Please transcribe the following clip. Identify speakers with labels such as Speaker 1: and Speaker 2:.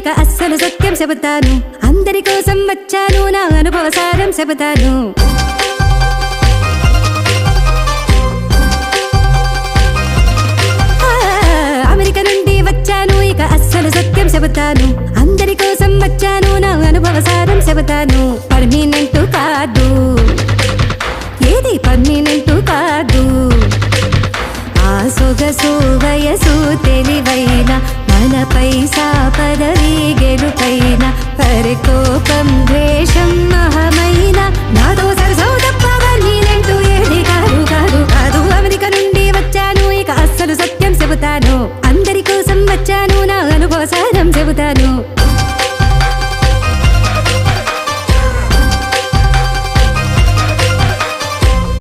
Speaker 1: ఇక అస్సలు సత్యం చెబుతాను. అందరి కోసం వచ్చాను, నా అనుభవ సారం చెబుతాను. అమెరికా నుండి వచ్చాను, ఇక అస్సలు సత్యం చెబుతాను. అందరి కోసం వచ్చాను, నా అనుభవ సారం చెబుతాను. పర్మినెంట్ కాదు, ఏది పర్మినెంట్ కాదు. ఆ సొగసు వయసు తెలివైన మనపై పదవి గెలుపైన పరికోపం ద్వేషం